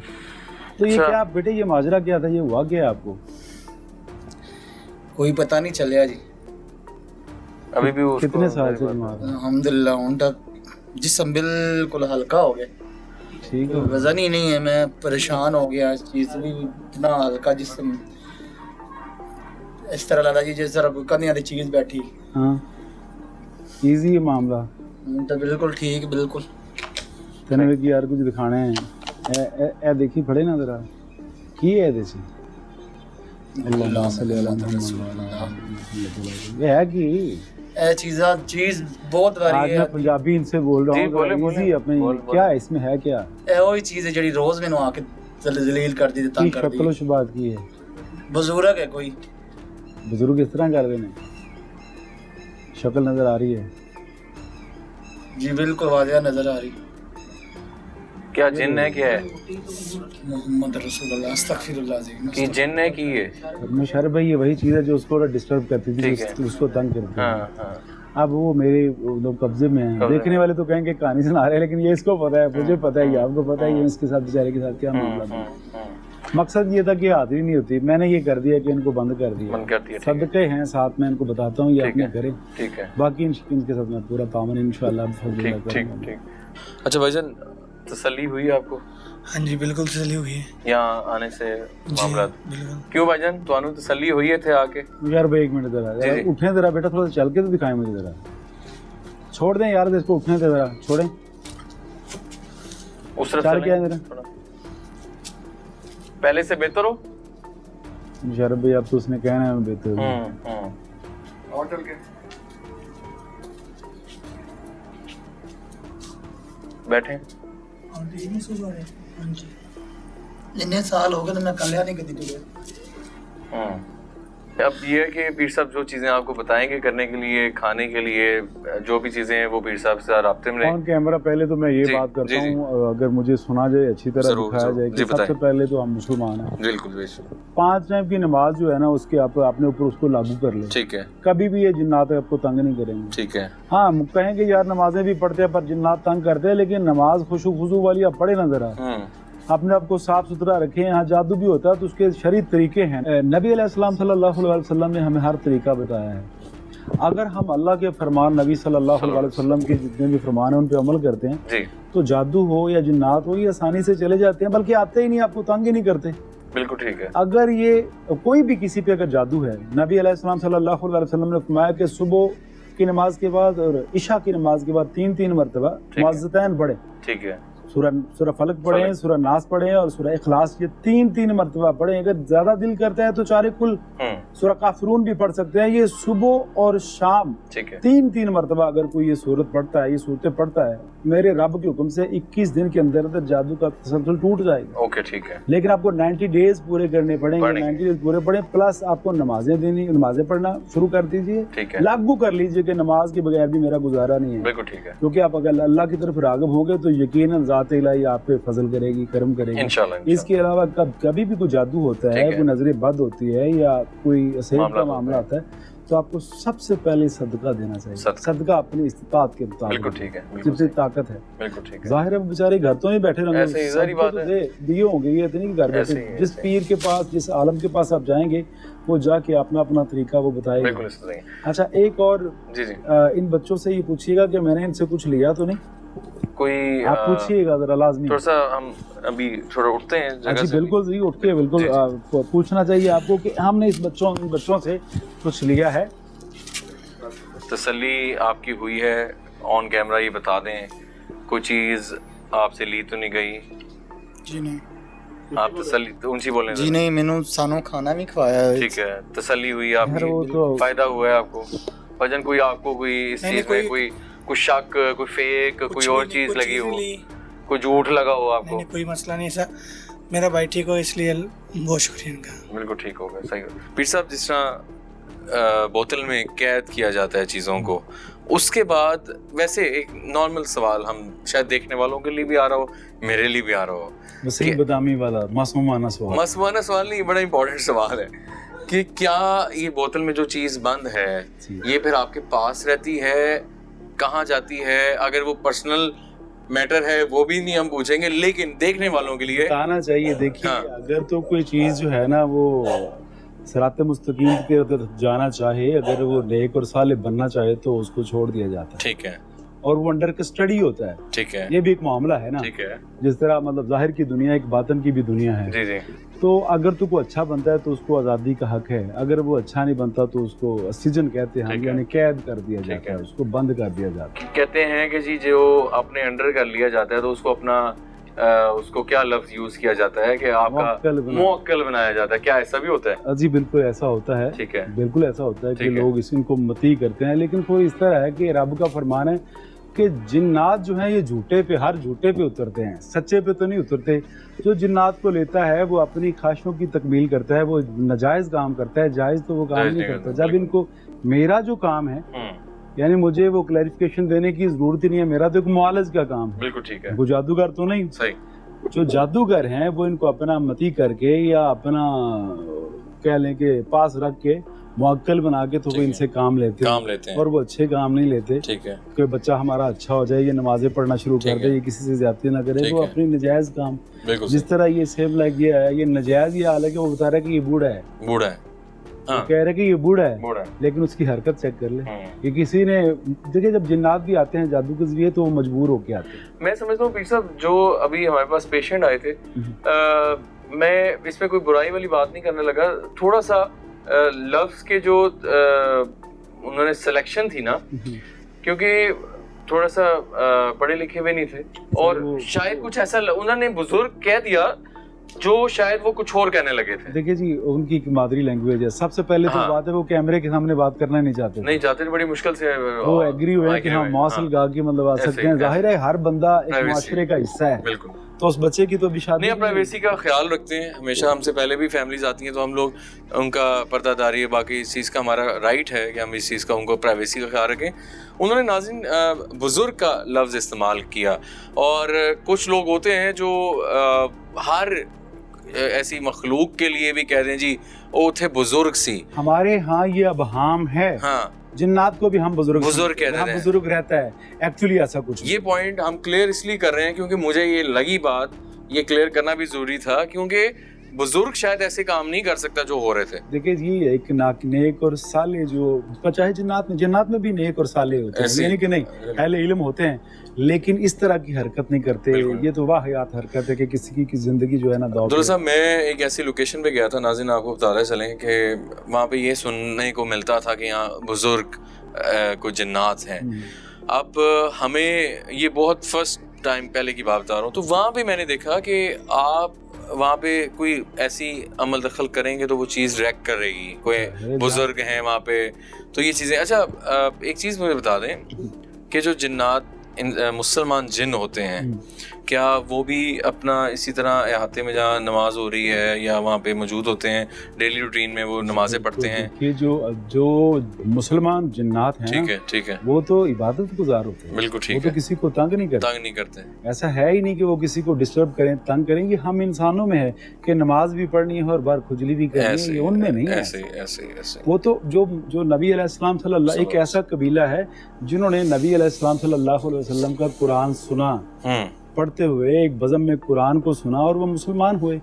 तो ये क्या बेटे, ये माजरा क्या था, ये हुआ क्या आपको? कोई पता नहीं चलिया जी। अभी भी उसको कितने साल से बीमार है? अल्हम्दुलिल्लाह उनका जिस्म बिल्कुल हल्का हो गया, ठीक है। वजन ही नहीं है, मैं परेशान हो गया इस चीज से भी। इतना हल्का जिस्म, इस तरह लगा जी जिस तरह कोई कंधियां दी चीज बैठी। हाँ इजी है मामला तो बिल्कुल ठीक, बिल्कुल। तेने भी यार कुछ दिखाने हैं। ए देखी फड़े ना जरा की है देसी। अल्लाह सल्लल्लाहु अलैहि वसल्लम। ये है कि ਇਹ ਚੀਜ਼ ਬਹੁਤ आज ਵਾਰੀ मैं ਹੈ पंजाबी इनसे बोल रहा जी, हूँ बोले, बोले। इजी अपने क्या है इसमें है क्या ਇਹੋ ਹੀ ਚੀਜ਼ ਹੈ ਜਿਹੜੀ ਰੋਜ਼ ਮੈਨੂੰ ਆ ਕੇ ਜ਼ਲੀਲ ਕਰਦੀ ਤੇ की ਤੰਗ ਕਰਦੀ शक्ल शुबात की है ਬਜ਼ੁਰਗ ਹੈ ਕੋਈ बुजुर्ग इस तरह कर रहे हैं शक्ल नजर आ रही है जी बिल्कुल वाजिया नजर आ रही क्या जिन है क्या है मोहम्मद रसूलुल्लाह अस्तगफिरुल्लाह जी कि जिन है कि ये मुशर्रफ भाई ये वही चीज़ है जो उसको डिस्टर्ब करती थी ठीक है। उसको तंग करती थी हाँ हाँ अब वो मेरे लोग कब्जे में हैं देखने वाले तो कहेंगे कहानी सुना रहे हैं लेकिन ये इसको पता है मुझे पता है ये आपको पता है ये इसके साथ बेचारे के साथ क्या मामला था मकसद ये था कि हाजिरी नहीं होती मैंने ये कर दिया कि इनको बंद कर दिया मन करती है ठीक है, सदके हैं साथ में इनको बताता हूँ ये ठीक अपने है। करें ठीक है बाकी इनके साथ मैं पूरा तामन इंशाल्लाह ठीक ठीक ठीक अच्छा भाईजान तसल्ली हुई आपको हाँ जी बिल्कुल तसल्ली हुई है यहाँ आने से मामला बिल्कुल क्यों भाईजान तो तसल्ली हुई है थे आके यार भाई एक मिनट जरा जी, जी। उठने जरा बेटा थोड़ा सा चल के तो दिखाएं मुझे जरा छोड़ दें यार इसको उठने दे जरा छोड़ें उस तरफ चल क्या है चलें? जरा थोड़ा। पहले से बेहतर हो मुशर्रफ भाई अब तो उसने कहना है बेहतर और चल के बैठे इतने साल हो गए तो मैं कल्याण नहीं कदी तुझे अब ये है कि पीर साहब जो चीजें आपको बताएंगे करने के लिए खाने के लिए जो भी चीजें हैं वो पीर साहब से राब्ते में ऑन कैमरा पहले तो मैं ये जी, बात करता जी, जी। हूँ अगर मुझे सुना जाए अच्छी तरह जरूर, दिखाया जरूर। जाए जी, कि सबसे बताएं। पहले तो हम मुसलमान हैं बिल्कुल बेशक 5 टाइम की नमाज जो है ना उसके आप अपने ऊपर उसको लागू कर ले ठीक है कभी भी ये जिन्नात आपको तंग नहीं करेंगे ठीक है हाँ हम कहेंगे यार नमाजें भी पढ़ते हैं पर जिन्नात तंग करते हैं लेकिन नमाज खुशू खुशू वाली आप पढ़े नजर आ अपने आप को साफ सुथरा रखें यहाँ जादू भी होता है तो उसके शरई तरीके हैं नबी अलैहिस्सलाम सल्लल्लाहु अलैहि वसल्लम ने हमें हर तरीका बताया है अगर हम अल्लाह के फरमान नबी सल्लल्लाहु अलैहि वसल्लम के जितने भी फरमान हैं उन पे अमल करते हैं जी तो जादू हो या जिन्नात हो ये आसानी से चले जाते हैं बल्कि आते ही नहीं आपको तंग ही नहीं करते बिल्कुल ठीक है अगर ये कोई भी किसी पे अगर जादू है नबी अलैहिस्सलाम सल्लल्लाहु अलैहि वसल्लम ने फरमाया कि सुबह की नमाज के बाद और इशा की नमाज के बाद 3-3 मरतबा मुअज्ज़तैन पढ़े ठीक है सूरह फलक पढ़े सूरह नास पढ़े और सूरह इखलास ये 3-3 मरतबा पढ़े अगर ज्यादा दिल करता है तो 4 कुल सूरह काफिरून भी पढ़ सकते हैं ये सुबह और शाम ठीक है 3-3 मरतबा अगर कोई ये सूरत पढ़ता है ये सूरतें पढ़ता है मेरे रब के हुक्म से 21 दिन के अंदर अंदर जादू का तसलसल टूट जाएगा ओके ठीक है लेकिन आपको 90 डेज पूरे करने पड़ेंगे 90 डेज पूरे पढ़े प्लस आपको नमाजें देनी नमाजें पढ़ना शुरू कर दीजिए ठीक है लागू कर लीजिए कि नमाज के बगैर भी मेरा गुजारा नहीं है बिल्कुल ठीक है क्योंकि आप अगर अल्लाह की तरफ राग़िब होंगे तो यकीनन ज़ात इलाही आप पे फजल करेगी करम करेगी इंशाल्लाह इसके अलावा कभी भी कोई जादू होता है कोई नजर बद होती है या कोई असहर का मामला होता है तो आपको सबसे पहले सदका देना चाहिए सदका अपनी इस्तिताअत के मुताबिक बिल्कुल ठीक है जितनी ताकत है बिल्कुल ठीक है जाहिर है बेचारे घर तो ही बैठे ऐसे ही ज़ाहिर बात है दिए होंगे ये इतनी घर बैठे जिस पीर के पास जिस आलम के पास आप जाएंगे वो जाके अपना अपना तरीका वो बताएगा बिल्कुल सही अच्छा एक और जी जी इन बच्चों से ये पूछिएगा कि मैंने इनसे कुछ लिया तो नहीं कोई आप पूछिएगा जरा लाजमी थोड़ा सा हम अभी थोड़ा उठते हैं जगह से बिल्कुल जी उठ के बिल्कुल पूछना चाहिए आपको कि हमने इस बच्चों से कुछ लिया है तसल्ली आपकी हुई है ऑन कैमरा ये बता दें कोई चीज़ आपसे ली तो नहीं गई जी नहीं आप तसल्ली तो ऊंची बोलें जी नहीं मैंने सानू खाना भी खवाया है ठीक है तसल्ली हुई वो आपकी तो फायदा हुआ है आपको वजन कोई आपको कोई इस नहीं, चीज़ में कोई शक कोई फेक कोई और चीज़ लगी हो कोई झूठ लगा हो आपको नहीं कोई मसला नहीं सर मेरा भाई ठीक हो इसलिए बहुत शुक्रिया इनका बिल्कुल ठीक हो गया सही पीर साहब जिस तरह बोतल में कैद किया जाता है चीज़ों को उसके बाद वैसे एक नॉर्मल सवाल हम शायद देखने वालों के लिए भी आ रहा हो मेरे लिए भी आ रहा हो वसीम बदामी वाला मासूमाना सवाल नहीं बड़ा इंपॉर्टेंट सवाल है कि क्या ये बोतल में जो चीज़ बंद है ये फिर आपके पास रहती है कहाँ जाती है अगर वो पर्सनल मैटर है वो भी नहीं हम पूछेंगे लेकिन देखने वालों के लिए बताना चाहिए देखिए अगर तो कोई चीज़ जो है ना वो सिरात मुस्तकीम के तरफ जाना चाहे अगर वो नेक और सालिह बनना चाहे तो उसको छोड़ दिया जाता है ठीक है और वो अंडर कस्टडी होता है ठीक है ये भी एक मामला है ना ठीक है जिस तरह मतलब जाहिर की दुनिया एक बातन की भी दुनिया है जी जी तो अगर तो कोई अच्छा बनता है तो उसको आज़ादी का हक है अगर वो अच्छा नहीं बनता तो उसको सिजन कहते हैं यानी कैद कर दिया जाता है उसको बंद कर दिया जाता है कहते हैं कि जी जो अपने अंडर कर लिया जाता है तो उसको अपना उसको क्या लफ्ज यूज किया जाता है कि आपका मुअक्कल बनाया जाता है, क्या ऐसा भी होता है? जी बिल्कुल ऐसा होता है, ठीक है, बिल्कुल ऐसा होता है कि लोग इनको मती करते हैं, लेकिन कोई इस तरह है कि रब का फरमान है कि जिन्नात जो हैं ये झूठे पे, हर झूठे पे उतरते हैं, सच्चे पे तो नहीं उतरते। जो जिन्नात को लेता है वो अपनी ख्वाहिशों की तकमील करता है, वो नाजायज़ काम करता है, जायज़ तो वो काम नहीं करता। जब इनको मेरा जो काम है, यानी मुझे वो क्लैरिफिकेशन देने की जरूरत ही नहीं है, मेरा तो एक मुआलज का काम है। बिल्कुल ठीक है, वो जादूगर तो नहीं। सही। जो जादूगर हैं वो इनको अपना मती करके या अपना कह लें कि पास रख के मुअक्कल बना के तो वो इनसे काम लेते हैं और वो अच्छे काम नहीं लेते। ठीक है, कोई बच्चा हमारा अच्छा हो जाए, ये नमाजें पढ़ना शुरू कर दे, ये किसी से ज्यादती ना करे, वो अपनी नजायज काम, जिस तरह ये सेम लाइक ये है, ये नजायज, ये हालांकि वो बता रहा है कि ये बूढ़ा है, हाँ। कह रहे कि ये बूढ़ा है, लेकिन उसकी हरकत चेक कर ले। ये किसी ने देखिए, जब जिन्नात भी आते हैं जादू के जरिए तो वो मजबूर होके आते हैं। मैं समझता हूँ पीर साहब, जो अभी हमारे पास पेशेंट आए थे, मैं इसमें कोई बुराई वाली बात नहीं करने लगा, थोड़ा सा लफ्ज के जो उन्होंने सिलेक्शन थी ना, क्योंकि थोड़ा सा पढ़े लिखे हुए नहीं थे और शायद कुछ ऐसा उन्होंने बुजुर्ग कह दिया जो शायद वो कुछ और कहने लगे थे। देखिए जी, उनकी मादरी लैंग्वेज है, सबसे पहले तो बात है वो कैमरे के सामने बात करना नहीं चाहते, बड़ी मुश्किल से वो एग्री हुए कि हाँ मौसल गा के मतलब आ सकते हैं। जाहिर है हर बंदा एक माशरे का हिस्सा है, बिल्कुल, तो उस बच्चे की तो अभी शादी नहीं, प्राइवेसी का ख्याल रखते हैं हमेशा। हमसे पहले भी फैमिलीज आती हैं तो हम लोग उनका पर्दादारी है, बाकी इस चीज़ का हमारा राइट है कि हम इस चीज़ का उनको प्राइवेसी का ख्याल रखें। उन्होंने नाज़रीन बुजुर्ग का लफ्ज़ इस्तेमाल किया, और कुछ लोग होते हैं जो हर ऐसी मखलूक के लिए भी कह दें जी ओ थे बुजुर्ग सी। हमारे यहाँ ये अबहाम है, हाँ, जिन्नात को भी हम बुजुर्ग कहते हैं, बुजुर्ग रहता है, एक्चुअली ऐसा कुछ। ये पॉइंट हम क्लियर इसलिए कर रहे हैं क्योंकि मुझे ये लगी बात, ये क्लियर करना भी जरूरी था, क्योंकि बुजुर्ग शायद ऐसे काम नहीं कर सकता जो हो रहे थे। देखिए जी, एक नेक और साले जो चाहे जिन्नात में भी नेक और साले होते हैं, यानी कि नहीं अहले इल्म होते हैं, लेकिन इस तरह की हरकत नहीं करते। ये तो वाहियात हरकत है कि किसी की जिंदगी जो है ना दौड़। साहब, मैं एक ऐसी लोकेशन पे गया था नाज़रीन, आपको बताते चलें कि वहाँ पे ये सुनने को मिलता था कि यहाँ बुजुर्ग को जिन्नात हैं। अब हमें ये बहुत फर्स्ट टाइम पहले की बात बता रहा हूँ, तो वहाँ पे मैंने देखा कि आप वहाँ पे कोई ऐसी अमल दखल करेंगे तो वो चीज़ रैक करेगी, कोई बुजुर्ग हैं वहाँ पे, तो ये चीज़ें। अच्छा, एक चीज़ मुझे बता दें कि जो जिन्नात मुसलमान जिन होते हैं, क्या वो भी अपना इसी तरह अहाते में जहाँ नमाज हो रही है या वहाँ पे मौजूद होते हैं, डेली रूटीन में वो नमाजें पढ़ते हैं? कि जो मुसलमान जिन्नात हैं, ठीक है, वो तो इबादत गुजार होते हैं, बिल्कुल ठीक है, वो तो किसी को तंग नहीं करते, ऐसा है ही नहीं कि वो किसी को डिस्टर्ब करें, तंग करें। ये हम इंसानों में है कि नमाज भी पढ़नी है और बार खुजली भी करनी है, ये उनमें नहीं है। ऐसे वो तो जो नबी अलैहिस्सलाम सल्लल्लाहु, एक ऐसा कबीला है जिन्होंने नबी अलैहिस्सलाम सल्लल्लाहु अलैहि वसल्लम का कुरान सुना, पढ़ते हुए एक बज़म में कुरान को सुना और वो मुसलमान हुए,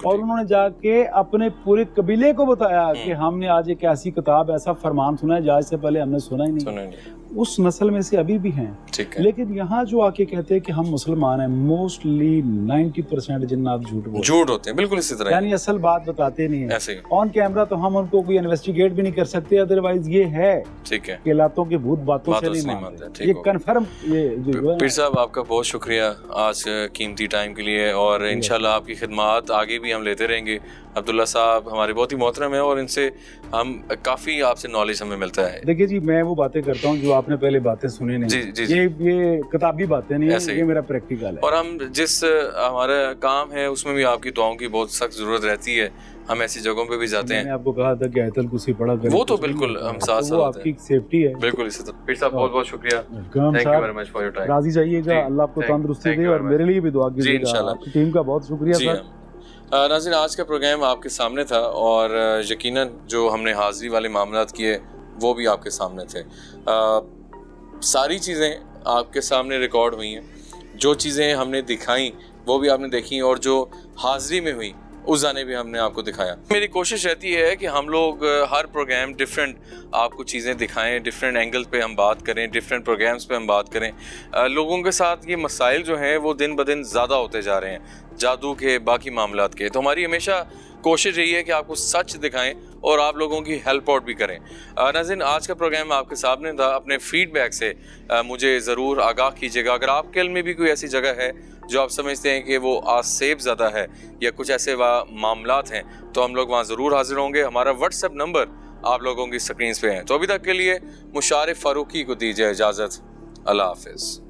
और उन्होंने जाके अपने पूरे कबीले को बताया कि हमने आज एक ऐसी किताब, ऐसा फरमान सुना है आज से पहले हमने सुना ही नहीं। उस नस्ल में से अभी भी हैं, लेकिन यहाँ जो आके कहते हैं कि हम मुसलमान हैं, मोस्टली 90% जिन्नात झूठ होते हैं, बिल्कुल इसी तरह, यानी असल बात बताते नहीं है। ऑन कैमरा तो हम उनको कोई इन्वेस्टिगेट भी नहीं कर सकते, अदरवाइज ये है कि लातों के भूत बातों से नहीं मानते, ये कन्फर्म। ये पीर साहब, आपका बहुत शुक्रिया आज कीमती टाइम के लिए, और इंशाल्लाह आपकी खिदमत आगे भी हम लेते रहेंगे। अब्दुल्ला साहब हमारे बहुत ही मोहतरम है और इनसे हम काफ़ी आपसे नॉलेज हमें मिलता है। देखिए जी, मैं वो बातें करता हूँ जो आपने पहले बातें सुनी नहीं, जी। ये किताबी बातें नहीं है, ये मेरा प्रैक्टिकल है, और हम जिस हमारा काम है उसमें भी आपकी दुआओं की बहुत सख्त जरूरत रहती है। हम ऐसी जगहों पे भी जाते हैं। मैंने आपको कहा था कि आयतल कुर्सी पढ़ा करें, वो तो बिल्कुल हम साथ वो आपकी सेफ्टी है, बिल्कुल इसी तरह। पीर साहब, बहुत बहुत शुक्रिया, thank you very much for your time. राजी जाइएगा, अल्लाह आपको तंदुरुस्ती दे और मेरे लिए भी दुआ कीजिएगा। आपकी टीम का बहुत शुक्रिया सर। नाज़रीन, आज का प्रोग्राम आपके सामने था और यकीनन जो हमने हाज़िरी वाले मामलात किए वो भी आपके सामने थे। सारी चीज़ें आपके सामने रिकॉर्ड हुई हैं, जो चीज़ें हमने दिखाई वो भी आपने देखी, और जो हाज़िरी में हुई उस जाने भी हमने आपको दिखाया। मेरी कोशिश रहती है कि हम लोग हर प्रोग्राम डिफरेंट आपको चीज़ें दिखाएं, डिफरेंट एंगल पे हम बात करें, डिफरेंट प्रोग्राम्स पे हम बात करें। लोगों के साथ ये मसाइल जो हैं वो दिन ब दिन ज़्यादा होते जा रहे हैं, जादू के, बाकी मामलात के, तो हमारी हमेशा कोशिश रही है कि आपको सच दिखाएं और आप लोगों की हेल्प आउट भी करें। नाज़रीन, आज का प्रोग्राम आपके सामने था। अपने फीडबैक से मुझे ज़रूर आगाह कीजिएगा। अगर आपके इल्म में भी कोई ऐसी जगह है जो आप समझते हैं कि वो आसेब ज़्यादा है या कुछ ऐसे मामलात हैं, तो हम लोग वहाँ ज़रूर हाजिर होंगे। हमारा व्हाट्सएप नंबर आप लोगों की स्क्रीन पे है। तो अभी तक के लिए मुशारिफ फारूकी को दीजिए इजाज़त। अल्लाह हाफिज़।